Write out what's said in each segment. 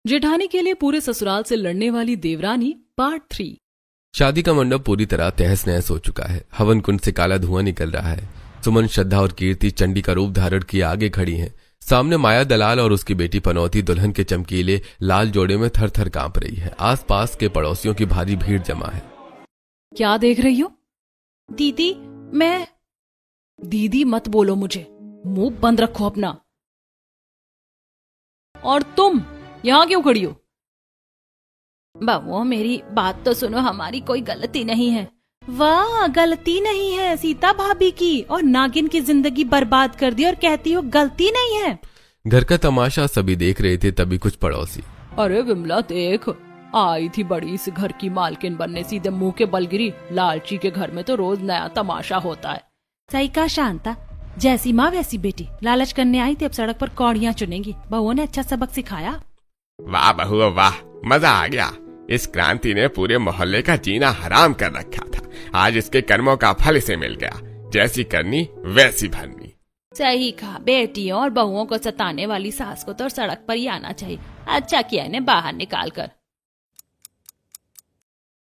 जेठानी के लिए पूरे ससुराल से लड़ने वाली देवरानी पार्ट 3। शादी का मंडप पूरी तरह तहस नहस हो चुका है। हवन कुंड से काला धुआं निकल रहा है। सुमन, श्रद्धा और कीर्ति चंडी का रूप धारण किए आगे खड़ी हैं। सामने माया दलाल और उसकी बेटी पनौती दुल्हन के चमकीले लाल जोड़े में थर थर कांप रही है। आसपास के पड़ोसियों की भारी भीड़ जमा है। क्या देख रही हो? दीदी, मैं। दीदी मत बोलो मुझे, मुंह बंद रखो अपना। और तुम यहां क्यों खड़ी हो? बहू, मेरी बात तो सुनो, हमारी कोई गलती नहीं है। वाह, गलती नहीं है सीता भाभी की, और नागिन की जिंदगी बर्बाद कर दी और कहती हो गलती नहीं है। घर का तमाशा सभी देख रहे थे, तभी कुछ पड़ोसी, अरे विमला देख, आई थी बड़ी इस घर की मालकिन बनने, सीधे मुंह के बल गिरी। लालची के घर में तो रोज नया तमाशा होता है। सही कहा शांता, जैसी माँ वैसी बेटी। लालच करने आई थी, अब सड़क पर कौड़ियां चुनेगी। बहू ने अच्छा सबक सिखाया। वाह बहू वाह, मजा आ गया। इस क्रांति ने पूरे मोहल्ले का जीना हराम कर रखा था। आज इसके कर्मों का फल इसे मिल गया। जैसी करनी वैसी भरनी। सही कहा, बेटियों और बहुओं को सताने वाली सास को तो सड़क पर ही आना चाहिए। अच्छा किया इन्हें बाहर निकाल कर।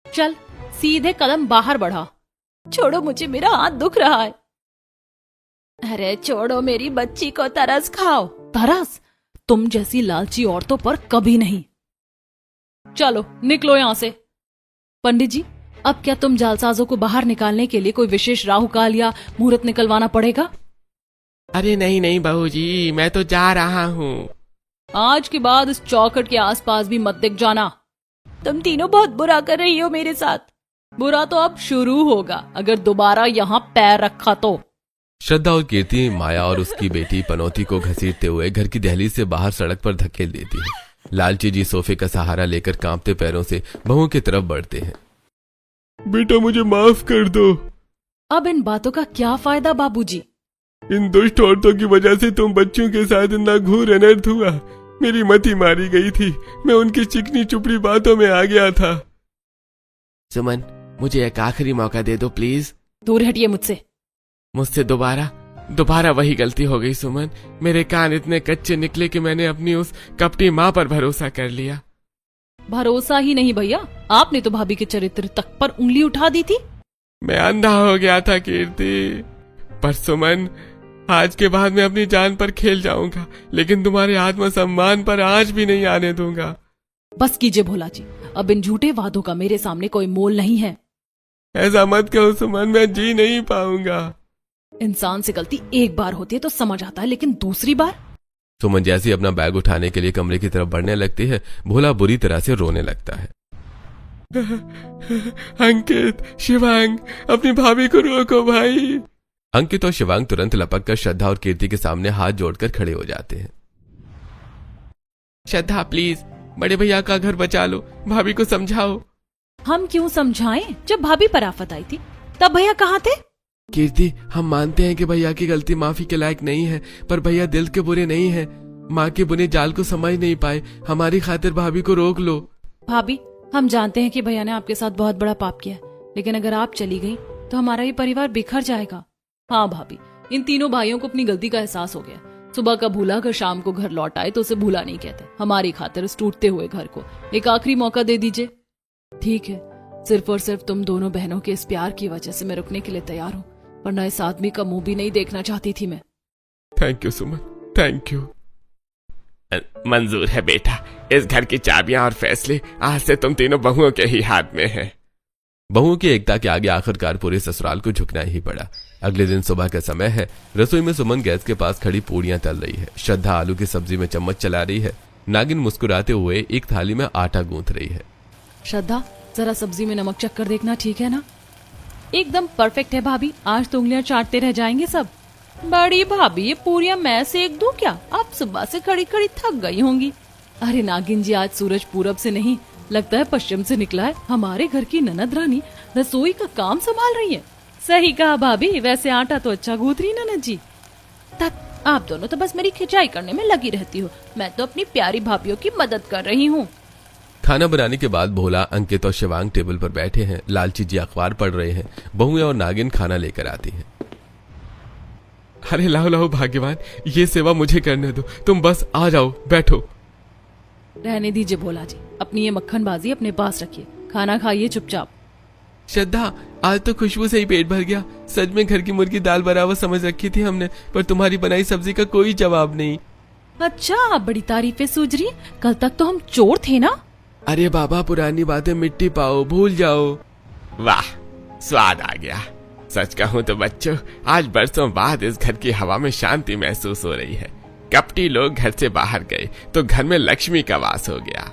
चल सीधे कदम बाहर बढ़ा। छोड़ो मुझे, मेरा हाथ दुख रहा है। अरे छोड़ो मेरी बच्ची को, तरस खाओ। तरस? तुम जैसी लालची औरतों पर कभी नहीं। चलो निकलो यहां से। पंडित जी, अब क्या तुम जालसाजों को बाहर निकालने के लिए कोई विशेष राहुकाल या मुहूर्त निकलवाना पड़ेगा? अरे नहीं नहीं बहू जी, मैं तो जा रहा हूँ। आज के बाद इस चौखट के आसपास भी मत दिख जाना। तुम तीनों बहुत बुरा कर रही हो मेरे साथ। बुरा तो अब शुरू होगा अगर दोबारा यहाँ पैर रखा तो। श्रद्धा और कीर्ति माया और उसकी बेटी पनौती को घसीटते हुए घर की दहलीज से बाहर सड़क पर धकेल देती है। लालची जी सोफे का सहारा लेकर कांपते पैरों से बहू की तरफ बढ़ते हैं। बेटा मुझे माफ कर दो। अब इन बातों का क्या फायदा बाबूजी? इन दुष्ट औरतों की वजह से तुम बच्चों के साथ इतना घोर अनर्थ हुआ। मेरी मती मारी गई थी, मैं उनकी चिकनी चुपड़ी बातों में आ गया था। सुमन, मुझे एक आखिरी मौका दे दो प्लीज। दूर हटिए मुझसे। मुझसे दोबारा वही गलती हो गई सुमन। मेरे कान इतने कच्चे निकले कि मैंने अपनी उस कपटी माँ पर भरोसा कर लिया। भरोसा ही नहीं भैया, आपने तो भाभी के चरित्र तक पर उंगली उठा दी थी। मैं अंधा हो गया था कीर्ति। पर सुमन, आज के बाद मैं अपनी जान पर खेल जाऊंगा, लेकिन तुम्हारे आत्मसम्मान पर आज भी नहीं आने दूंगा। बस कीजिए भोला जी, अब इन झूठे वादों का मेरे सामने कोई मोल नहीं है। ऐसा मत कहो सुमन, मैं जी नहीं पाऊंगा। इंसान से गलती एक बार होती है तो समझ आता है, लेकिन दूसरी बार? सुमन जैसे अपना बैग उठाने के लिए कमरे की तरफ बढ़ने लगती है, भोला बुरी तरह से रोने लगता है। अंकित, शिवांग, अपनी भाभी को रोको भाई। अंकित और शिवांग तुरंत लपक कर श्रद्धा और कीर्ति के सामने हाथ जोड़कर खड़े हो जाते हैं। श्रद्धा प्लीज, बड़े भैया का घर बचा लो, भाभी को समझाओ। हम क्यों समझाएं? जब भाभी पर आफत आई थी तब भैया कहाँ थे? कीर्ति, हम मानते हैं कि भैया की गलती माफी के लायक नहीं है, पर भैया दिल के बुरे नहीं है। माँ के बुने जाल को समझ नहीं पाए। हमारी खातिर भाभी को रोक लो। भाभी, हम जानते हैं कि भैया ने आपके साथ बहुत बड़ा पाप किया है, लेकिन अगर आप चली गई तो हमारा ये परिवार बिखर जाएगा। हाँ भाभी, इन तीनों भाइयों को अपनी गलती का एहसास हो गया। सुबह का भूला अगर शाम को घर लौट आए तो उसे भूला नहीं कहते। हमारी खातिर इस टूटते हुए घर को एक आखिरी मौका दे दीजिए। ठीक है, सिर्फ और सिर्फ तुम दोनों बहनों के इस प्यार की वजह से मैं रुकने के लिए तैयार हूँ, वरना इस आदमी का मुंह भी नहीं देखना चाहती थी मैं। Thank you Suman, thank you. मंजूर है बेटा, इस घर की चाबियां और फैसले आज से तुम तीनों बहुओं के ही हाथ में हैं। बहुओं की एकता के आगे आखिरकार पूरे ससुराल को झुकना ही पड़ा। अगले दिन सुबह का समय है। रसोई में सुमन गैस के पास खड़ी पूड़ियां तल रही है। श्रद्धा आलू की सब्जी में चम्मच चला रही है। नागिन मुस्कुराते हुए एक थाली में आटा गूंथ रही है। श्रद्धा, जरा सब्जी में नमक चख कर देखना, ठीक है ना? एकदम परफेक्ट है भाभी, आज तो उंगलियां चाटते रह जाएंगे सब। बड़ी भाभी, ये पूरियां मैं सेक दूं क्या? आप सुबह से खड़ी खड़ी थक गई होंगी। अरे नागिन जी, आज सूरज पूरब से नहीं, लगता है पश्चिम से निकला है। हमारे घर की ननद रानी रसोई का काम संभाल रही है। सही कहा भाभी, वैसे आटा तो अच्छा गूंथ रही ननद जी। तक, आप दोनों तो बस मेरी खिंचाई करने में लगी रहती हो। मैं तो अपनी प्यारी भाभीयों की मदद कर रही हूँ। खाना बनाने के बाद भोला, अंकित और शिवांग टेबल पर बैठे हैं। लालची जी अखबार पढ़ रहे हैं। बहुएं और नागिन खाना लेकर आती हैं। अरे लाओ लाओ भाग्यवान, ये सेवा मुझे करने दो। तुम बस आ जाओ, बैठो। रहने दीजिए भोला जी, अपनी ये मक्खनबाजी अपने पास रखिए, खाना खाइए चुपचाप। श्रद्धा, आज तो खुशबू से ही पेट भर गया। सच में घर की मुर्गी दाल बराबर समझ रखी थी हमने, पर तुम्हारी बनाई सब्जी का कोई जवाब नहीं। अच्छा, बड़ी तारीफें सूझ रही है, कल तक तो हम चोर थे ना। अरे बाबा, पुरानी बातें मिट्टी पाओ, भूल जाओ। वाह, स्वाद आ गया। सच कहूँ तो बच्चों, आज बरसों बाद इस घर की हवा में शांति महसूस हो रही है। कपटी लोग घर से बाहर गए तो घर में लक्ष्मी का वास हो गया।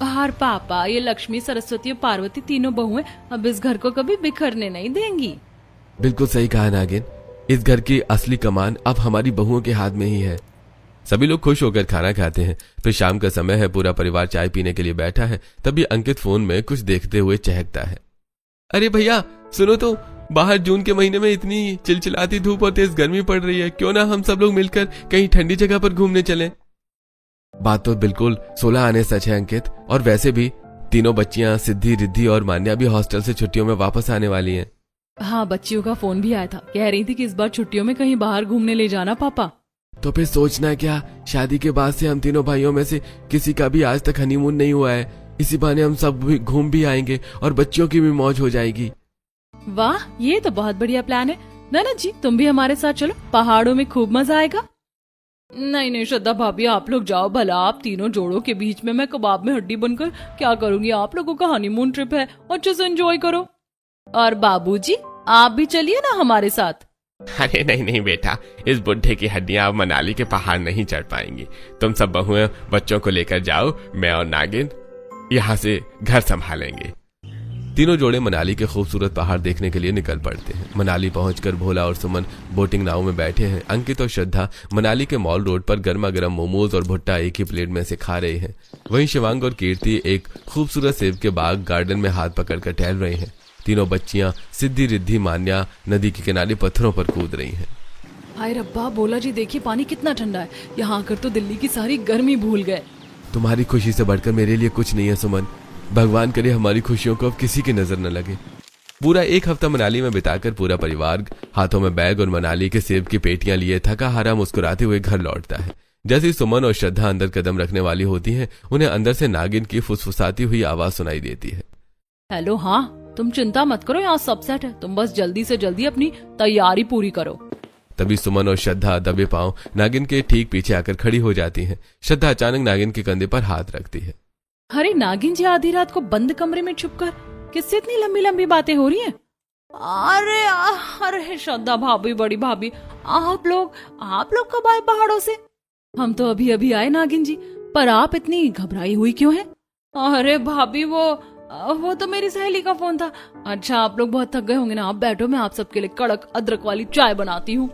बाहर पापा, ये लक्ष्मी, सरस्वती और पार्वती तीनों बहुएं अब इस घर को कभी बिखरने नहीं देंगी। बिल्कुल सही कहा नागिन, इस घर की असली कमान अब हमारी बहुओं के हाथ में ही है। सभी लोग खुश होकर खाना खाते हैं। फिर शाम का समय है, पूरा परिवार चाय पीने के लिए बैठा है। तभी अंकित फोन में कुछ देखते हुए चहकता है। अरे भैया सुनो तो, बाहर जून के महीने में इतनी चिलचिलाती धूप और तेज गर्मी पड़ रही है, क्यों ना हम सब लोग मिलकर कहीं ठंडी जगह पर घूमने चलें। बात तो बिल्कुल 16 आने सच है अंकित, और वैसे भी तीनों बच्चियां सिद्धि, रिद्धि और मान्या भी हॉस्टल से छुट्टियों में वापस आने वाली हैं। हाँ, बच्चियों का फोन भी आया था, कह रही थी कि इस बार छुट्टियों में कहीं बाहर घूमने ले जाना पापा। तो फिर सोचना क्या, शादी के बाद से हम तीनों भाइयों में से किसी का भी आज तक हनीमून नहीं हुआ है। इसी बहाने हम सब भी घूम भी आएंगे और बच्चियों की भी मौज हो जाएगी। वाह, ये तो बहुत बढ़िया प्लान है। ननद जी, तुम भी हमारे साथ चलो, पहाड़ों में खूब मजा आएगा। नहीं नहीं श्रद्धा भाभी, आप लोग जाओ भला, आप तीनों जोड़ों के बीच में मैं कबाब में हड्डी बनकर क्या करूंगी। आप लोगों का हनीमून ट्रिप है, अच्छे से एंजॉय करो। और बाबूजी, आप भी चलिए ना हमारे साथ। अरे नहीं नहीं बेटा, इस बुढ़े की हड्डियां अब मनाली के पहाड़ नहीं चढ़ पाएंगी। तुम सब बहुएं बच्चों को लेकर जाओ, मैं और नागिन यहाँ से घर संभालेंगे। तीनों जोड़े मनाली के खूबसूरत पहाड़ देखने के लिए निकल पड़ते हैं। मनाली पहुंचकर भोला और सुमन बोटिंग नाव में बैठे हैं। अंकित और श्रद्धा मनाली के मॉल रोड पर गर्मा गर्म मोमोज और भुट्टा एक ही प्लेट में से खा रहे हैं। वहीं शिवांग और कीर्ति एक खूबसूरत सेब के बाग गार्डन में हाथ पकड़कर टहल रहे हैं। तीनों बच्चियां सिद्धि, रिद्धि, मान्या नदी के किनारे पत्थरों पर कूद रही हैं। हाय रब्बा, भोला जी देखिए पानी कितना ठंडा है, यहाँ आकर तो दिल्ली की सारी गर्मी भूल गए। तुम्हारी खुशी से बढ़कर मेरे लिए कुछ नहीं है सुमन। भगवान करे हमारी खुशियों को अब किसी की नजर न लगे। पूरा एक हफ्ता मनाली में बिताकर पूरा परिवार हाथों में बैग और मनाली के सेब की पेटियां लिए थका हारा मुस्कुराते हुए घर लौटता है। जैसे ही सुमन और श्रद्धा अंदर कदम रखने वाली होती हैं, उन्हें अंदर से नागिन की फुसफुसाती हुई आवाज सुनाई देती है। हेलो, हाँ तुम चिंता मत करो, यहाँ सब सेट है, तुम बस जल्दी से जल्दी अपनी तैयारी पूरी करो। तभी सुमन और श्रद्धा दबे पांव नागिन के ठीक पीछे आकर खड़ी हो जाती हैं। श्रद्धा अचानक नागिन के कंधे पर हाथ रखती है। अरे नागिन जी, आधी रात को बंद कमरे में छुपकर किससे इतनी लंबी लंबी बातें हो रही हैं? अरे श्रद्धा भाभी, बड़ी भाभी, आप लोग कब आए पहाड़ों से? हम तो अभी अभी आए नागिन जी, पर आप इतनी घबराई हुई क्यों हैं? अरे भाभी, वो तो मेरी सहेली का फोन था। अच्छा, आप लोग बहुत थक गए होंगे ना, आप बैठो, मैं आप सबके लिए कड़क अदरक वाली चाय बनाती हूँ।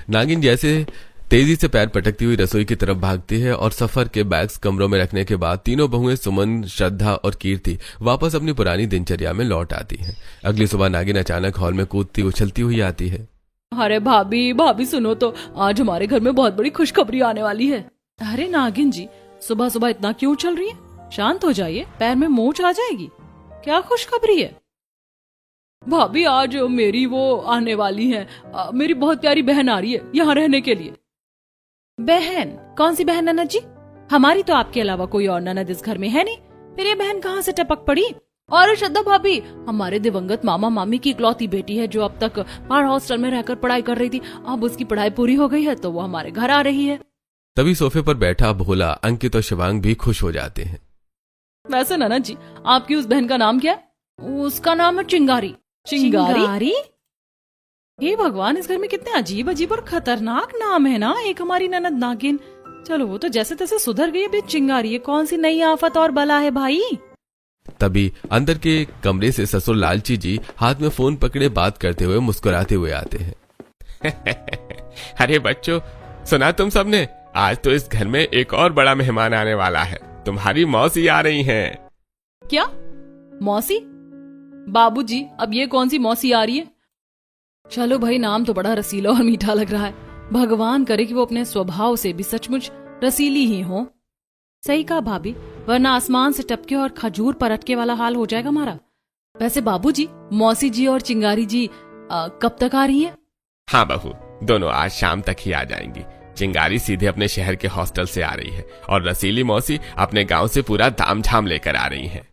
नागिन जैसे तेजी से पैर पटकती हुई रसोई की तरफ भागती है और सफर के बैग्स कमरों में रखने के बाद तीनों बहुएं सुमन, श्रद्धा और कीर्ति वापस अपनी पुरानी दिनचर्या में लौट आती हैं। अगली सुबह नागिन अचानक हॉल में कूदती उछलती हुई आती है। अरे भाभी सुनो तो, आज हमारे घर में बहुत बड़ी खुशखबरी आने वाली है। अरे नागिन जी, सुबह सुबह इतना क्यों उछल रही है? शांत हो जाइए, पैर में मोच आ जाएगी। क्या खुशखबरी है? भाभी, आज मेरी वो आने वाली है, मेरी बहुत प्यारी बहन आ रही है यहाँ रहने के लिए। बहन? कौन सी बहन ननद जी? हमारी तो आपके अलावा कोई और ननद इस घर में है नहीं, फिर ये बहन कहाँ से टपक पड़ी? और श्रद्धा भाभी, हमारे दिवंगत मामा मामी की इकलौती बेटी है जो अब तक पहाड़ हॉस्टल में रहकर पढ़ाई कर रही थी। अब उसकी पढ़ाई पूरी हो गई है तो वो हमारे घर आ रही है। तभी सोफे पर बैठा भोला, अंकित और शिवांग भी खुश हो जाते हैं। वैसे ननद जी, आपकी उस बहन का नाम क्या है? उसका नाम है चिंगारी। चिंगारी? हे भगवान, इस घर में कितने अजीब अजीब और खतरनाक नाम है ना। एक हमारी ननद नागिन, चलो वो तो जैसे तैसे सुधर गई, अभी चिंगारी, ये कौन सी नई आफत और बला है भाई? तभी अंदर के कमरे से ससुर लालची जी हाथ में फोन पकड़े बात करते हुए मुस्कुराते हुए आते हैं। अरे बच्चों, सुना तुम सबने? आज तो इस घर में एक और बड़ा मेहमान आने वाला है। तुम्हारी मौसी आ रही हैं। क्या मौसी? बाबूजी, अब ये कौन सी मौसी आ रही है? चलो भाई, नाम तो बड़ा रसीला और मीठा लग रहा है। भगवान करे कि वो अपने स्वभाव से भी सचमुच रसीली ही हो। सही कहा भाभी, वरना आसमान से टपके और खजूर परटके वाला हाल हो जाएगा हमारा। वैसे बाबूजी, मौसी जी और चिंगारी जी कब तक आ रही हैं? हाँ बहू, दोनों आज शाम तक ही आ जाएंगी। चिंगारी सीधे अपने शहर के हॉस्टल से आ रही है और रसीली मौसी अपने गांव से पूरा तामझाम लेकर आ रही हैं।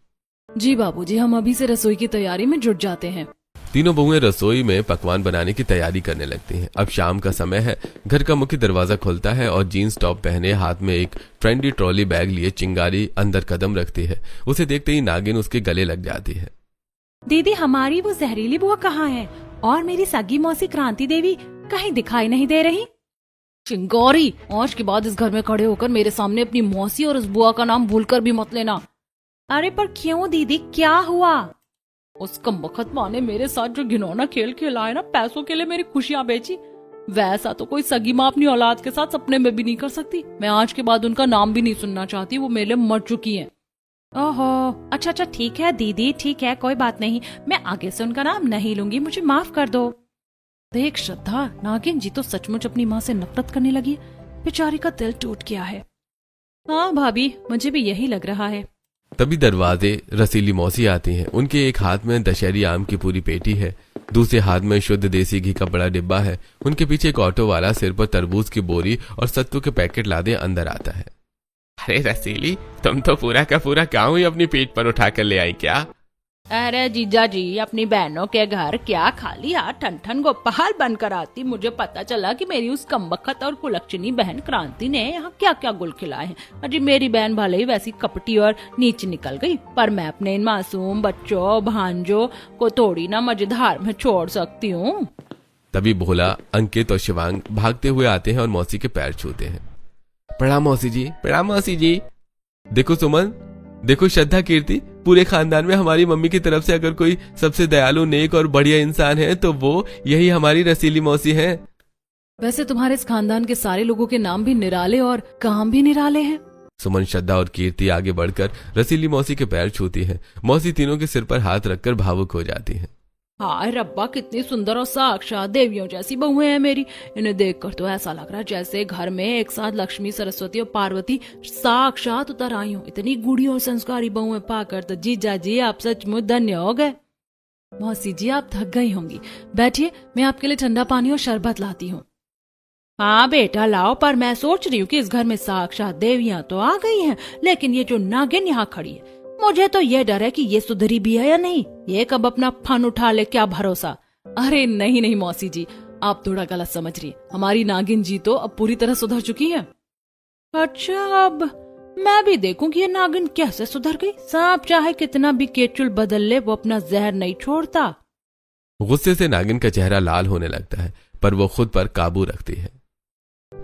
जी बाबूजी, हम अभी से रसोई की तैयारी में जुट जाते हैं। तीनों बहुएं रसोई में पकवान बनाने की तैयारी करने लगती हैं। अब शाम का समय है। घर का मुख्य दरवाजा खुलता है और जीन्स टॉप पहने हाथ में एक ट्रेंडी ट्रॉली बैग लिए चिंगारी अंदर कदम रखती है। उसे देखते ही नागिन उसके गले लग जाती है। दीदी, हमारी वो जहरीली बुआ कहाँ है? और मेरी सगी मौसी क्रांति देवी कहीं दिखाई नहीं दे रही। चिंगारी, आज के बाद इस घर में खड़े होकर मेरे सामने अपनी मौसी और उस बुआ का नाम भूलकर भी मत लेना। अरे पर क्यों दीदी, क्या हुआ? उस कमबख्त माँ ने मेरे साथ जो घिनौना खेल खेला है ना, पैसों के लिए मेरी खुशियां बेची, वैसा तो कोई सगी माँ अपनी औलाद के साथ सपने में भी नहीं कर सकती। मैं आज के बाद उनका नाम भी नहीं सुनना चाहती, वो मेरे लिए मर चुकी हैं। ओहो, अच्छा ठीक है दीदी, ठीक है, कोई बात नहीं, मैं आगे से उनका नाम नहीं लूंगी, मुझे माफ कर दो। देख श्रद्धा, नागिन जी तो सचमुच अपनी माँ से नफरत करने लगी। बेचारी का दिल टूट गया है। हाँ भाभी, मुझे भी यही लग रहा है। तभी दरवाजे रसीली मौसी आती हैं। उनके एक हाथ में दशहरी आम की पूरी पेटी है, दूसरे हाथ में शुद्ध देसी घी का बड़ा डिब्बा है। उनके पीछे एक ऑटो वाला सिर पर तरबूज की बोरी और सत्तू के पैकेट लादे अंदर आता है। अरे रसीली, तुम तो पूरा का पूरा गांव ही अपनी पीठ पर उठा कर ले आई क्या? अरे जीजा जी, अपनी बहनों के घर क्या खाली हाथ ठन ठन गोपाल बनकर आती। मुझे पता चला कि मेरी उस कमबख्त और कुलक्षणी बहन क्रांति ने यहाँ क्या क्या गुल खिलाए हैं। अजी मेरी बहन भले ही वैसी कपटी और नीच निकल गई, पर मैं अपने इन मासूम बच्चों भांजों को थोड़ी ना मजेदार में छोड़ सकती हूँ। तभी भोला, अंकित और शिवांग भागते हुए आते हैं और मौसी के पैर छूते हैं। प्रणाम मौसी जी, प्रणाम मौसी जी। देखो सुमन, देखो श्रद्धा, कीर्ति, पूरे खानदान में हमारी मम्मी की तरफ से अगर कोई सबसे दयालु, नेक और बढ़िया इंसान है तो वो यही हमारी रसीली मौसी है। वैसे तुम्हारे इस खानदान के सारे लोगों के नाम भी निराले और काम भी निराले हैं। सुमन, श्रद्धा और कीर्ति आगे बढ़कर रसीली मौसी के पैर छूती है। मौसी तीनों के सिर पर हाथ रखकर भावुक हो जाती है। हाय रब्बा, कितनी सुंदर और साक्षात देवियों जैसी बहुएं हैं मेरी। इन्हें देखकर तो ऐसा लग रहा है जैसे घर में एक साथ लक्ष्मी, सरस्वती और पार्वती साक्षात उतर आई हूँ। इतनी गुड़ी और संस्कारी बहुएं पाकर तो जीजा जी आप सचमुच धन्य हो गए। मौसी जी, आप थक गई होंगी, बैठिए, मैं आपके लिए ठंडा पानी और शरबत लाती हूँ। हाँ बेटा लाओ, पर मैं सोच रही हूँ कि इस घर में साक्षात देवियां तो आ गई हैं, लेकिन ये जो नागिन यहाँ खड़ी है, मुझे तो ये डर है कि ये सुधरी भी है या नहीं। ये कब अपना फन उठा ले, क्या भरोसा। अरे नहीं मौसी जी, आप थोड़ा गलत समझ रही है। हमारी नागिन जी तो अब पूरी तरह सुधर चुकी है। अच्छा, अब मैं भी देखूं कि ये नागिन कैसे सुधर गई। सांप चाहे कितना भी केचुल बदल ले, वो अपना जहर नहीं छोड़ता। गुस्से से नागिन का चेहरा लाल होने लगता है, पर वो खुद पर काबू रखती है।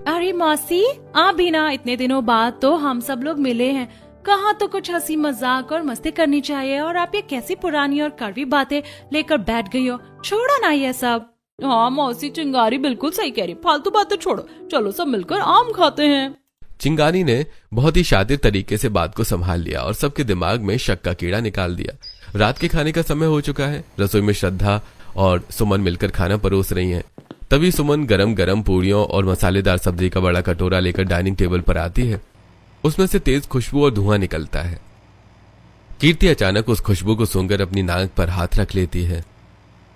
अरे मौसी, आप भी ना, इतने दिनों बाद तो हम सब लोग मिले हैं, कहाँ तो कुछ हंसी मजाक और मस्ती करनी चाहिए, और आप ये कैसी पुरानी और कड़वी बातें लेकर बैठ गई हो। छोड़ो ना ये सब। हाँ मौसी, चिंगारी बिल्कुल सही कह रही, फालतू बातें छोड़ो, चलो सब मिलकर आम खाते हैं। चिंगारी ने बहुत ही शातिर तरीके से बात को संभाल लिया और सबके दिमाग में शक का कीड़ा निकाल दिया। रात के खाने का समय हो चुका है। रसोई में श्रद्धा और सुमन मिलकर खाना परोस रही हैं। तभी सुमन गरम गरम पूड़ियों और मसालेदार सब्जी का बड़ा कटोरा लेकर डाइनिंग टेबल पर आती है। उसमें से तेज खुशबू और धुआं निकलता है। कीर्ति अचानक उस खुशबू को सूंघकर अपनी नाक पर हाथ रख लेती है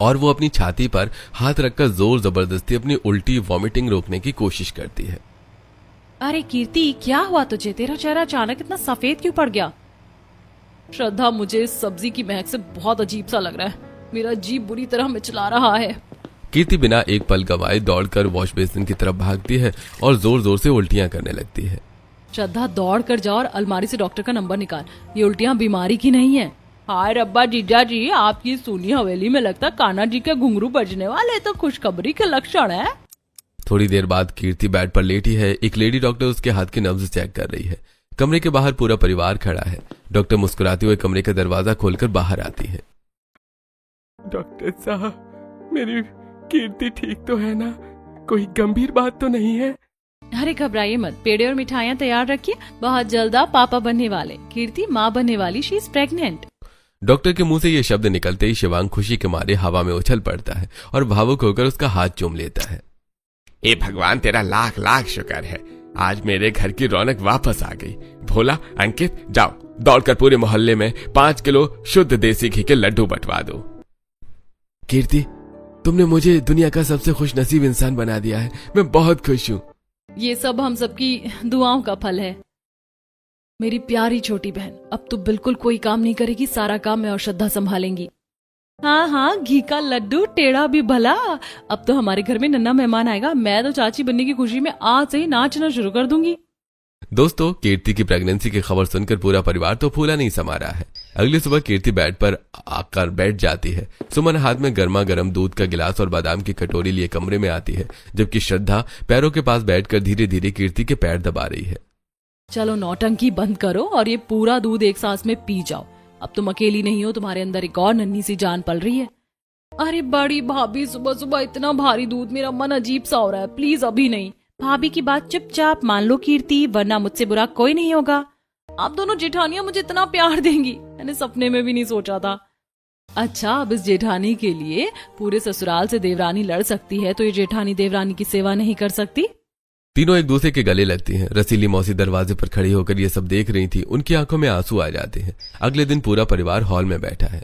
और वो अपनी छाती पर हाथ रखकर जोर जबरदस्ती अपनी उल्टी वॉमिटिंग रोकने की कोशिश करती है। अरे कीर्ति, क्या हुआ तुझे? तेरा चेहरा अचानक इतना सफेद क्यों पड़ गया? श्रद्धा, मुझे इस सब्जी की महक से बहुत अजीब सा लग रहा है। मेरा जी बुरी तरह मिचला रहा है। कीर्ति बिना एक पल गवाए दौड़कर वॉश बेसिन की तरफ भागती है और जोर जोर से उल्टियां करने लगती है। श्रद्धा, दौड़ कर जा और अलमारी से डॉक्टर का नंबर निकाल। ये उल्टियां बीमारी की नहीं है। हाय रब्बा जीजा जी, आपकी सूनी हवेली में लगता कान्हा जी के घुंघरू बजने वाले तो खुशखबरी के लक्षण है। थोड़ी देर बाद कीर्ति बेड पर लेटी है। एक लेडी डॉक्टर उसके हाथ की नब्ज चेक कर रही है। कमरे के बाहर पूरा परिवार खड़ा है। डॉक्टर मुस्कुराते हुए कमरे का दरवाजा खोलकर बाहर आती है। डॉक्टर साहब, मेरी कीर्ति ठीक तो है ना? कोई गंभीर बात तो नहीं है? अरे घबराइए मत, पेड़े और मिठाइयाँ तैयार रखिए, बहुत जल्द आप पापा बनने वाले। कीर्ति माँ बनने वाली, शी इज प्रेग्नेंट। डॉक्टर के मुंह से ये शब्द निकलते ही शिवांग खुशी के मारे हवा में उछल पड़ता है और भावुक होकर उसका हाथ चूम लेता है। ए भगवान, तेरा लाख लाख शुक्र है, आज मेरे घर की रौनक वापस आ गई। भोला, अंकित, जाओ दौड़कर पूरे मोहल्ले में 5 किलो शुद्ध देसी घी के लड्डू बंटवा दो। कीर्ति, तुमने मुझे दुनिया का सबसे खुशनसीब इंसान बना दिया है। मैं बहुत खुश हूँ। ये सब हम सबकी दुआओं का फल है। मेरी प्यारी छोटी बहन, अब तो बिल्कुल कोई काम नहीं करेगी, सारा काम मैं और श्रद्धा संभालेंगी। हाँ हाँ, घी का लड्डू टेढ़ा भी भला। अब तो हमारे घर में नन्हा मेहमान आएगा, मैं तो चाची बनने की खुशी में आज से ही नाचना शुरू कर दूंगी। दोस्तों, कीर्ति की प्रेगनेंसी की खबर सुनकर पूरा परिवार तो फूला नहीं समा रहा है। अगली सुबह कीर्ति बेड पर आकर बैठ जाती है। सुमन हाथ में गर्मा गर्म दूध का गिलास और बादाम की कटोरी लिए कमरे में आती है, जबकि श्रद्धा पैरों के पास बैठकर धीरे धीरे कीर्ति के पैर दबा रही है। चलो नौटंकी बंद करो और ये पूरा दूध एक सांस में पी जाओ। अब तुम अकेली नहीं हो, तुम्हारे अंदर एक और नन्ही सी जान पल रही है। अरे बड़ी भाभी, सुबह सुबह इतना भारी दूध, मेरा मन अजीब सा हो रहा है, प्लीज अभी नहीं। भाभी की बात चुपचाप मान लो कीर्ति, वरना मुझसे बुरा कोई नहीं होगा। आप दोनों जेठानियां मुझे इतना प्यार देंगी, मैंने सपने में भी नहीं सोचा था। अच्छा, अब इस जेठानी के लिए पूरे ससुराल से देवरानी लड़ सकती है, तो ये जेठानी देवरानी की सेवा नहीं कर सकती? तीनों एक दूसरे के गले लगती हैं। रसीली मौसी दरवाजे पर खड़ी होकर ये सब देख रही थी। उनकी आंखों में आंसू आ जाते हैं। अगले दिन पूरा परिवार हॉल में बैठा है।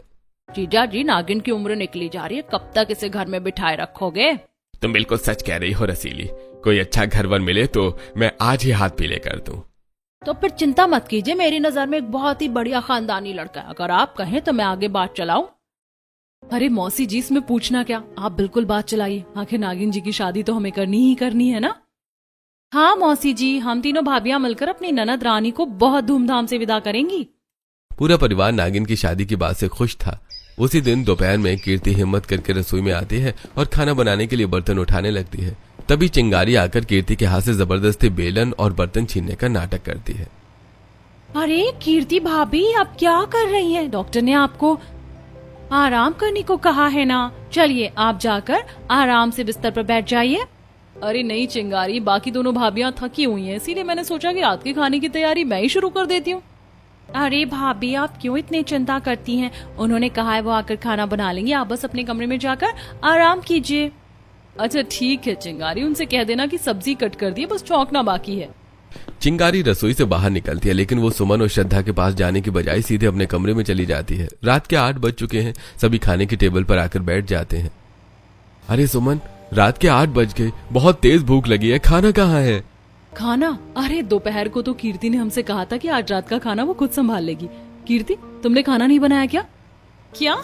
जीजा जी, नागिन की उम्र निकली जा रही है, कब तक इसे घर में बिठाए रखोगे? तुम बिल्कुल सच कह रही हो रसीली, कोई अच्छा घरवर मिले तो मैं आज ही हाथ पीले कर दूं। तो फिर चिंता मत कीजिए, मेरी नजर में एक बहुत ही बढ़िया खानदानी लड़का है, अगर आप कहें तो मैं आगे बात चलाऊं। अरे मौसी जी, इसमें पूछना क्या, आप बिल्कुल बात चलाइए। आखिर नागिन जी की शादी तो हमें करनी ही करनी है ना। हाँ मौसी जी, हम तीनों भाभियां मिलकर अपनी ननद रानी को बहुत धूमधाम से विदा करेंगी। पूरा परिवार नागिन की शादी की बात से खुश था। उसी दिन दोपहर में कीर्ति हिम्मत करके रसोई में आती है और खाना बनाने के लिए बर्तन उठाने लगती है। तभी चिंगारी आकर कीर्ति के हाथ से जबरदस्ती बेलन और बर्तन छीनने का नाटक करती है। अरे कीर्ति भाभी, आप क्या कर रही हैं? डॉक्टर ने आपको आराम करने को कहा है ना। चलिए आप जाकर आराम से बिस्तर पर बैठ जाइए। अरे नहीं चिंगारी, बाकी दोनों भाभियां थकी हुई हैं, इसीलिए मैंने सोचा कि रात के खाने की तैयारी मैं ही शुरू कर देती हूँ। अरे भाभी, आप क्यों इतनी चिंता करती हैं? उन्होंने कहा है वो आकर खाना बना लेंगे, आप बस अपने कमरे में जाकर आराम कीजिए। अच्छा ठीक है चिंगारी, उनसे कह देना कि सब्जी कट कर दी, बस चौंकना बाकी है। चिंगारी रसोई से बाहर निकलती है, लेकिन वो सुमन और श्रद्धा के पास जाने की बजाय सीधे अपने कमरे में चली जाती है। रात के 8 बज चुके हैं। सभी खाने की टेबल पर आकर बैठ जाते हैं। अरे सुमन, रात के 8 बज गए, बहुत तेज भूख लगी है, खाना कहाँ है? खाना? अरे दोपहर को तो कीर्ति ने हमसे कहा था कि आज रात का खाना वो खुद संभाल लेगी। कीर्ति, तुमने खाना नहीं बनाया क्या? क्या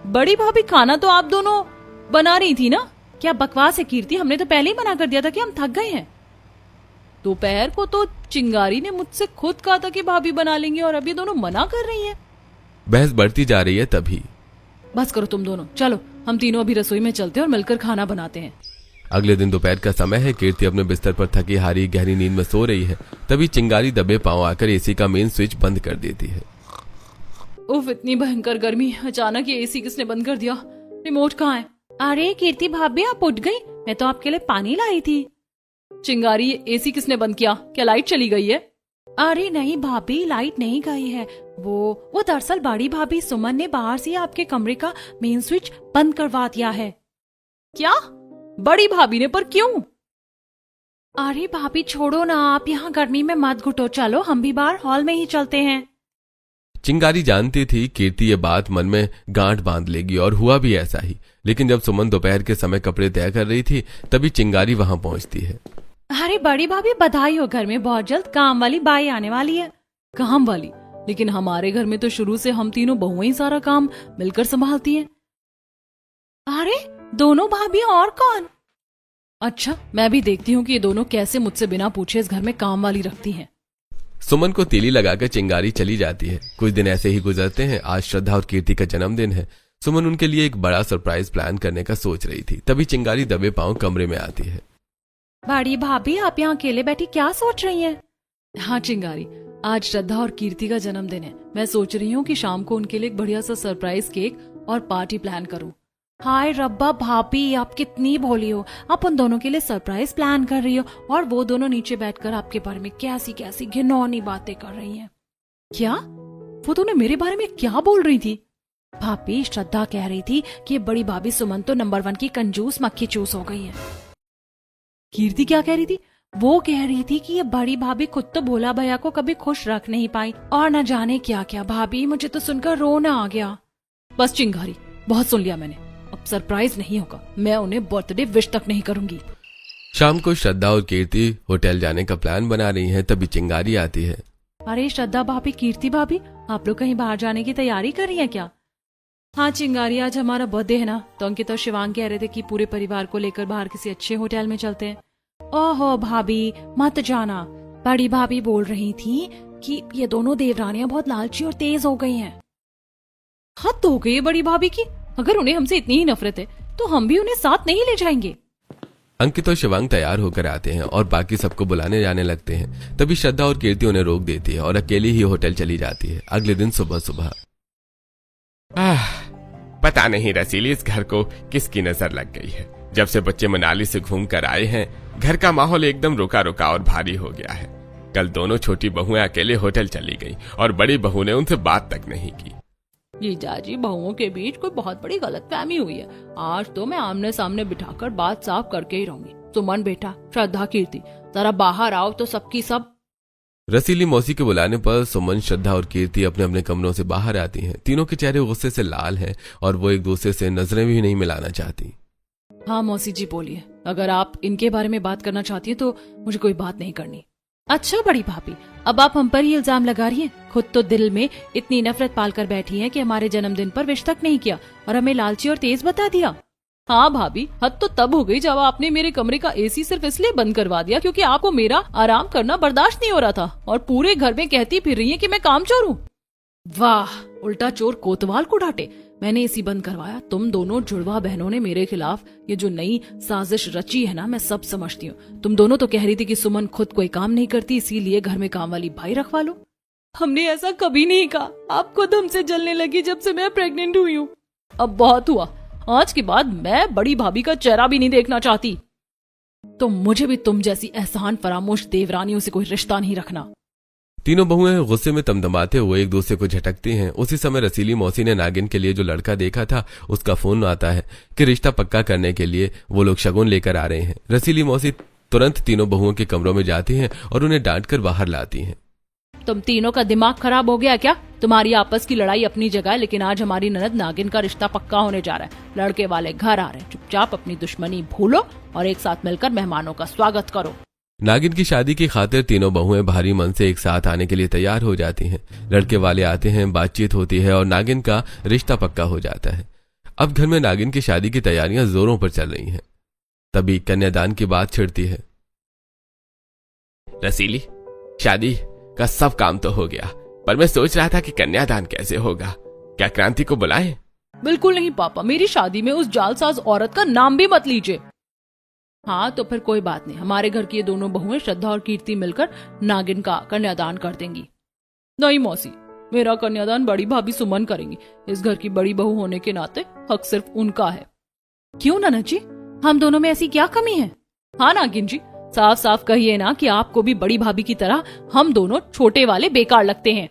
बड़ी भाभी, खाना तो आप दोनों बना रही थी ना। क्या बकवास है कीर्ति, हमने तो पहले ही मना कर दिया था कि हम थक गए हैं। दोपहर को तो चिंगारी ने मुझसे खुद कहा था कि भाभी बना लेंगे और अभी दोनों मना कर रही हैं। बहस बढ़ती जा रही है। तभी बस करो तुम दोनों, चलो हम तीनों अभी रसोई में चलते हैं और मिलकर खाना बनाते हैं। अगले दिन दोपहर का समय है। कीर्ति अपने बिस्तर पर थकी हारी गहरी नींद में सो रही है। तभी चिंगारी दबे पांव आकर एसी का मेन स्विच बंद कर देती है। उफ, इतनी भयंकर गर्मी, अचानक ये एसी किसने बंद कर दिया? रिमोट कहाँ है? अरे कीर्ति भाभी, आप उठ गई? मैं तो आपके लिए पानी लाई थी। चिंगारी, एसी किसने बंद किया? क्या लाइट चली गई है? अरे नहीं भाभी, लाइट नहीं गई है। वो दरअसल बड़ी भाभी सुमन ने बाहर से आपके कमरे का मेन स्विच बंद करवा दिया है। क्या? बड़ी भाभी ने? पर क्यों? अरे भाभी छोड़ो ना, आप यहाँ गर्मी में मत घुटो, चलो हम भी बाहर हॉल में ही चलते हैं। चिंगारी जानती थी कीर्ति ये बात मन में गांठ बांध लेगी, और हुआ भी ऐसा ही। लेकिन जब सुमन दोपहर के समय कपड़े तय कर रही थी, तभी चिंगारी वहां पहुंचती है। अरे बड़ी भाभी, बधाई हो, घर में बहुत जल्द काम वाली बाई आने वाली है। काम वाली? लेकिन हमारे घर में तो शुरू से हम तीनों बहुएं ही सारा काम मिलकर संभालती हैं। अरे दोनों भाभी और कौन? अच्छा, मैं भी देखती हूँ कि ये दोनों कैसे मुझसे बिना पूछे इस घर में काम वाली रखती हैं। सुमन को तीली लगाकर चिंगारी चली जाती है। कुछ दिन ऐसे ही गुजरते हैं। आज श्रद्धा और कीर्ति का जन्मदिन है। सुमन उनके लिए एक बड़ा सरप्राइज प्लान करने का सोच रही थी। तभी चिंगारी दबे पांव कमरे में आती है। बड़ी भाभी, आप यहाँ अकेले बैठी क्या सोच रही हैं? हाँ चिंगारी, आज श्रद्धा और कीर्ति का जन्मदिन है। मैं सोच रही हूँ कि शाम को उनके लिए एक बढ़िया सा सरप्राइज केक और पार्टी प्लान करूँ। हाय रब्बा भाभी, आप कितनी भोली हो। आप उन दोनों के लिए सरप्राइज प्लान कर रही हो और वो दोनों नीचे बैठकर आपके बारे में कैसी कैसी घिनौनी बातें कर रही हैं। क्या? वो दोनों मेरे बारे में क्या बोल रही थी? भाभी, श्रद्धा कह रही थी कि बड़ी भाभी सुमन तो नंबर 1 की कंजूस मक्खी चूस हो गई है। कीर्ति क्या कह रही थी? वो कह रही थी कि ये बड़ी भाभी खुद तो भोला भैया को कभी खुश रख नहीं पाई और न जाने क्या क्या। भाभी, मुझे तो सुनकर रोना आ गया। बस चिंगारी, बहुत सुन लिया मैंने। अब सरप्राइज नहीं होगा, मैं उन्हें बर्थडे विश तक नहीं करूंगी। शाम को श्रद्धा और कीर्ति होटल जाने का प्लान बना रही हैं, तभी चिंगारी आती है। अरे श्रद्धा भाभी, कीर्ति भाभी, आप लोग कहीं बाहर जाने की तैयारी कर रही हैं क्या? हाँ चिंगारी, आज हमारा बर्थडे है ना, तो अंकित और शिवांग कह रहे थे कि पूरे परिवार को लेकर बाहर किसी अच्छे होटल में चलते हैं। ओहो भाभी, मत जाना। बड़ी भाभी बोल रही थी कि ये दोनों देवरानियां बहुत लालची और तेज हो गई हैं। हद हो गई है बड़ी भाभी की। अगर उन्हें हमसे इतनी ही नफरत है तो हम भी उन्हें साथ नहीं ले जाएंगे। अंकित और शिवांग तैयार होकर आते हैं और बाकी सबको बुलाने जाने लगते हैं। तभी श्रद्धा और कीर्ति उन्हें रोक देती है और अकेली ही होटल चली जाती है। अगले दिन सुबह सुबह पता नहीं रसीली इस घर को किसकी नजर लग गई है। जब से बच्चे मनाली से घूम कर आए हैं, घर का माहौल एकदम रुका रुका और भारी हो गया है। कल दोनों छोटी बहुएं अकेले होटल चली गई और बड़ी बहू ने उनसे बात तक नहीं की। जीजाजी, बहुओं के बीच कोई बहुत बड़ी गलतफहमी हुई है। आज तो मैं आमने सामने बिठाकर बात साफ करके ही रहूंगी। सुमन बेटा, श्रद्धा, कीर्ति, जरा बाहर आओ तो सबकी सब। रसीली मौसी के बुलाने पर सुमन, श्रद्धा और कीर्ति अपने अपने कमरों से बाहर आती हैं। तीनों के चेहरे गुस्से से लाल हैं और वो एक दूसरे से नजरें भी नहीं मिलाना चाहती। हाँ मौसी जी बोलिए, अगर आप इनके बारे में बात करना चाहती हैं तो मुझे कोई बात नहीं करनी। अच्छा बड़ी भाभी, अब आप हम पर ही इल्जाम लगा रही हैं। खुद तो दिल में इतनी नफरत पाल कर बैठी हैं कि हमारे जन्मदिन पर विश तक नहीं किया और हमें लालची और तेज बता दिया। हाँ भाभी, हद तो तब हो गई जब आपने मेरे कमरे का एसी सिर्फ इसलिए बंद करवा दिया क्योंकि आपको मेरा आराम करना बर्दाश्त नहीं हो रहा था और पूरे घर में कहती फिर रही है कि मैं कामचोर हूँ। वाह, उल्टा चोर कोतवाल को डांटे। मैंने एसी बंद करवाया। तुम दोनों जुड़वा बहनों ने मेरे खिलाफ ये जो नई साजिश रची है ना, मैं सब समझती हूँ। तुम दोनों तो कह रही थी कि सुमन खुद कोई काम नहीं करती, इसीलिए घर में काम वाली भाई रखवा लो। हमने ऐसा कभी नहीं कहा। आप खुद हमसे जलने लगी जब से मैं प्रेग्नेंट हुई हूँ। अब बहुत हुआ। आज के बाद मैं बड़ी भाभी का चेहरा भी नहीं देखना चाहती। तो मुझे भी तुम जैसी एहसान फरामोश देवरानियों से कोई रिश्ता नहीं रखना। तीनों बहुएं गुस्से में तमतमाते हुए एक दूसरे को झटकती हैं। उसी समय रसीली मौसी ने नागिन के लिए जो लड़का देखा था उसका फोन आता है कि रिश्ता पक्का करने के लिए वो लोग शगुन लेकर आ रहे हैं। रसीली मौसी तुरंत तीनों बहुओं के कमरों में जाती हैं और उन्हें डांट कर बाहर लाती हैं। तुम तीनों का दिमाग खराब हो गया क्या? तुम्हारी आपस की लड़ाई अपनी जगह है, लेकिन आज हमारी ननद नागिन का रिश्ता पक्का होने जा रहा है। लड़के वाले घर आ रहे हैं। चुपचाप अपनी दुश्मनी भूलो और एक साथ मिलकर मेहमानों का स्वागत करो। नागिन की शादी की खातिर तीनों बहुएं भारी मन से एक साथ आने के लिए तैयार हो जाती हैं। लड़के वाले आते हैं, बातचीत होती है और नागिन का रिश्ता पक्का हो जाता है। अब घर में नागिन की शादी की तैयारियां जोरों पर चल रही हैं। तभी कन्यादान की बात छिड़ती है। रसीली, शादी का सब काम तो हो गया, पर मैं सोच रहा था कि कन्यादान कैसे होगा। क्या क्रांति को बुलाएं? बिल्कुल नहीं पापा, मेरी शादी में उस जालसाज औरत का नाम भी मत लीजिए। हाँ तो फिर कोई बात नहीं, हमारे घर की ये दोनों बहुएं श्रद्धा और कीर्ति मिलकर नागिन का कन्यादान कर देंगी। नहीं मौसी, मेरा कन्यादान बड़ी भाभी सुमन करेंगी। इस घर की बड़ी बहू होने के नाते हक सिर्फ उनका है। क्यों ननद जी, हम दोनों में ऐसी क्या कमी है? हाँ नागिन जी, साफ साफ कहिए ना कि आपको भी बड़ी भाभी की तरह हम दोनों छोटे वाले बेकार लगते हैं।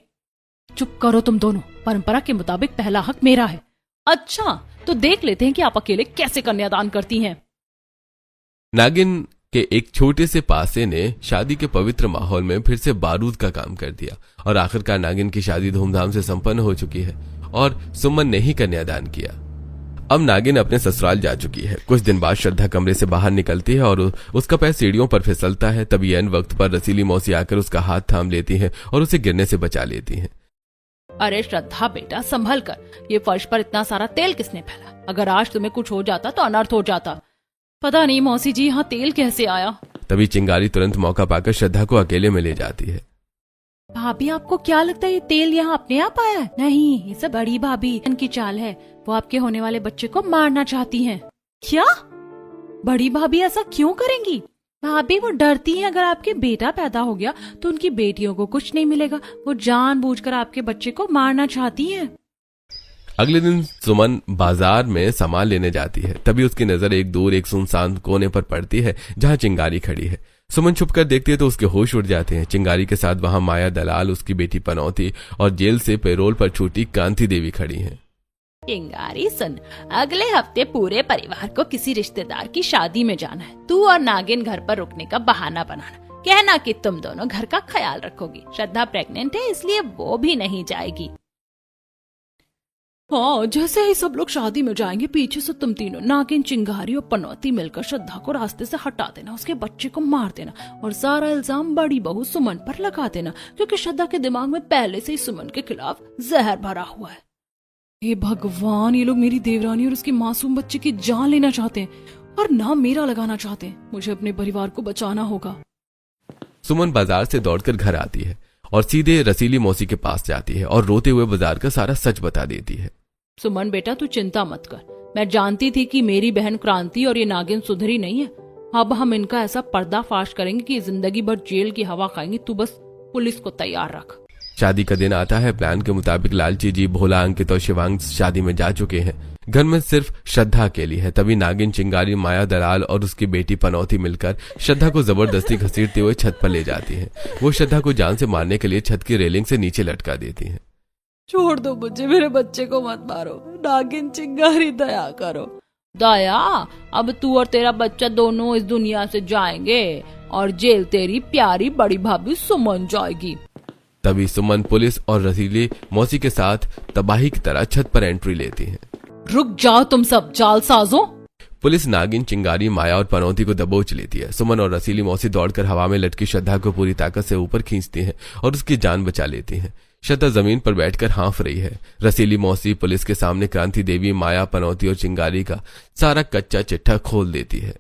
चुप करो तुम दोनों, परंपरा के मुताबिक पहला हक मेरा है। अच्छा, तो देख लेते हैं कि आप अकेले कैसे कन्यादान करती हैं। नागिन के एक छोटे से पासे ने शादी के पवित्र माहौल में फिर से बारूद का काम कर दिया और आखिरकार नागिन की शादी धूमधाम से संपन्न हो चुकी है और सुमन ने ही कन्यादान किया। अब नागिन अपने ससुराल जा चुकी है। कुछ दिन बाद श्रद्धा कमरे से बाहर निकलती है और उसका पैर सीढ़ियों पर फिसलता है। तभी एन वक्त पर रसीली मौसी आकर उसका हाथ थाम लेती है और उसे गिरने से बचा लेती है। अरे श्रद्धा बेटा, संभल कर। ये फर्श पर इतना सारा तेल किसने फैला? अगर आज तुम्हें कुछ हो जाता तो अनर्थ हो जाता। पता नहीं मौसी जी, यहाँ तेल कैसे आया? तभी चिंगारी तुरंत मौका पाकर श्रद्धा को अकेले में ले जाती है। भाभी, आपको क्या लगता है ये तेल यहाँ अपने आप आया है? नहीं, ये सब बड़ी भाभी इनकी चाल है। वो आपके होने वाले बच्चे को मारना चाहती हैं। क्या? बड़ी भाभी ऐसा क्यों करेंगी? भाभी वो डरती हैं अगर आपके बेटा पैदा हो गया तो उनकी बेटियों को कुछ नहीं मिलेगा। वो जानबूझकर आपके बच्चे को मारना चाहती हैं। अगले दिन सुमन बाजार में सामान लेने जाती है। तभी उसकी नजर एक दूर एक सुनसान कोने पर पड़ती है जहां चिंगारी खड़ी है। सुमन छुपकर देखती है तो उसके होश उड़ जाते हैं। चिंगारी के साथ वहां माया दलाल, उसकी बेटी पनौती और जेल से पैरोल पर छूटी कांति देवी खड़ी हैं। चिंगारी सुन, अगले हफ्ते पूरे परिवार को किसी रिश्तेदार की शादी में जाना है। तू और नागिन घर पर रुकने का बहाना बनाना। कहना कि तुम दोनों घर का ख्याल रखोगी। श्रद्धा प्रेग्नेंट है इसलिए वो भी नहीं जाएगी। हाँ, जैसे ही सब लोग शादी में जाएंगे, पीछे से तुम तीनों नागिन, चिंगारी और पनौती मिलकर श्रद्धा को रास्ते से हटा देना, उसके बच्चे को मार देना और सारा इल्जाम बड़ी बहू सुमन पर लगा देना, क्योंकि श्रद्धा के दिमाग में पहले से ही सुमन के खिलाफ जहर भरा हुआ है। हे भगवान, ये लोग मेरी देवरानी और उसकी मासूम बच्चे की जान लेना चाहते हैं और नाम मेरा लगाना चाहते हैं। मुझे अपने परिवार को बचाना होगा। सुमन बाजार से दौड़कर घर आती है और सीधे रसीली मौसी के पास जाती है और रोते हुए बाजार का सारा सच बता देती है। सुमन बेटा, तू चिंता मत कर। मैं जानती थी कि मेरी बहन क्रांति और ये नागिन सुधरी नहीं है। अब हम इनका ऐसा पर्दाफाश करेंगे कि जिंदगी भर जेल की हवा खाएंगे। तू बस पुलिस को तैयार रख। शादी का दिन आता है। प्लान के मुताबिक लालची जी, भोला, अंकित और शिवांग शादी में जा चुके हैं। घर में सिर्फ श्रद्धा अकेली है। तभी नागिन, चिंगारी, माया दलाल और उसकी बेटी पनौती मिलकर श्रद्धा को जबरदस्ती घसीटते हुए छत पर ले जाती है। वो श्रद्धा को जान से मारने के लिए छत की रेलिंग से नीचे लटका देती है। छोड़ दो मुझे, मेरे बच्चे को मत मारो। नागिन, चिंगारी, दया करो। दया, अब तू और तेरा बच्चा दोनों इस दुनिया से जाएंगे और जेल तेरी प्यारी बड़ी भाभी सुमन जाएगी। तभी सुमन पुलिस और रसीली मौसी के साथ तबाही की तरह छत पर एंट्री लेती है। रुक जाओ तुम सब जालसाजों। पुलिस नागिन, चिंगारी, माया और पनौती को दबोच लेती है। सुमन और रसीली मौसी दौड़कर हवा में लटकी श्रद्धा को पूरी ताकत से ऊपर खींचती हैं और उसकी जान बचा लेती हैं। श्रद्धा जमीन पर बैठकर हाँफ रही है। रसीली मौसी पुलिस के सामने क्रांति देवी, माया, पनौती और चिंगारी का सारा कच्चा चिट्ठा खोल देती है।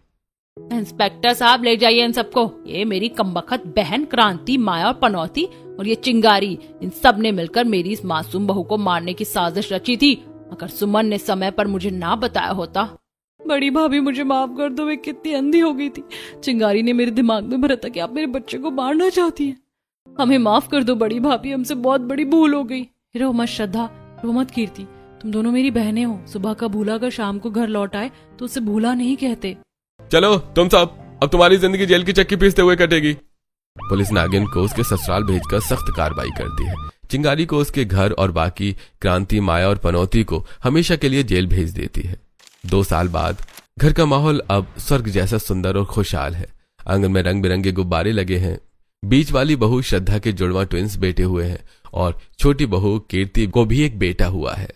इंस्पेक्टर साहब, ले जाइए इन सबको। ये मेरी कमबख्त बहन क्रांति, माया और पनौती और ये चिंगारी, इन सब ने मिलकर मेरी इस मासूम बहू को मारने की साजिश रची थी। अगर सुमन ने समय पर मुझे ना बताया होता। बड़ी भाभी, मुझे माफ कर दो, मैं कितनी अंधी हो गई थी। चिंगारी ने मेरे दिमाग में भरा था कि आप मेरे बच्चे को मारना चाहती हैं। हमें माफ कर दो बड़ी भाभी, हमसे बहुत बड़ी भूल हो गई। रो मत श्रद्धा, रो मत कीर्ति, तुम दोनों मेरी बहनें हो। सुबह का भूला अगर शाम को घर लौट आए तो उसे भूला नहीं कहते। चलो तुम सब, अब तुम्हारी जिंदगी जेल की चक्की पीसते हुए कटेगी। पुलिस नागिन को उसके ससुराल भेजकर सख्त कार्रवाई करती है। चिंगारी को उसके घर और बाकी क्रांति, माया और पनौती को हमेशा के लिए जेल भेज देती है। 2 साल बाद घर का माहौल अब स्वर्ग जैसा सुंदर और खुशहाल है। आंगन में रंग बिरंगे गुब्बारे लगे हैं। बीच वाली बहू श्रद्धा के जुड़वा ट्विंस बेटे हुए हैं और छोटी बहू कीर्ति को भी एक बेटा हुआ है।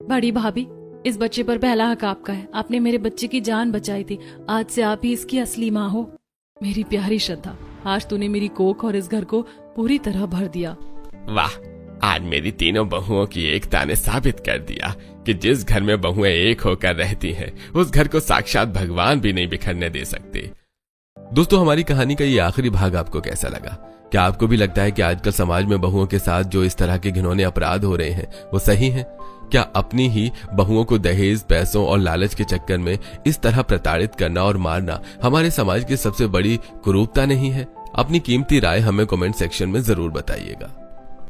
बड़ी भाभी, इस बच्चे पर पहला हक आपका है। आपने मेरे बच्चे की जान बचाई थी। आज से आप ही इसकी असली माँ हो। मेरी प्यारी श्रद्धा, आज तूने मेरी कोख और इस घर को पूरी तरह भर दिया। वाह, आज मेरी तीनों बहुओं की एकता ने साबित कर दिया कि जिस घर में बहुएं एक होकर रहती हैं, उस घर को साक्षात भगवान भी नहीं बिखरने दे सकते। दोस्तों, हमारी कहानी का ये आखिरी भाग आपको कैसा लगा? क्या आपको भी लगता है कि आजकल समाज में बहुओं के साथ जो इस तरह के घिनौने अपराध हो रहे हैं वो सही हैं? क्या अपनी ही बहुओं को दहेज, पैसों और लालच के चक्कर में इस तरह प्रताड़ित करना और मारना हमारे समाज की सबसे बड़ी कुरूपता नहीं है? अपनी कीमती राय हमें कमेंट सेक्शन में जरूर बताइएगा।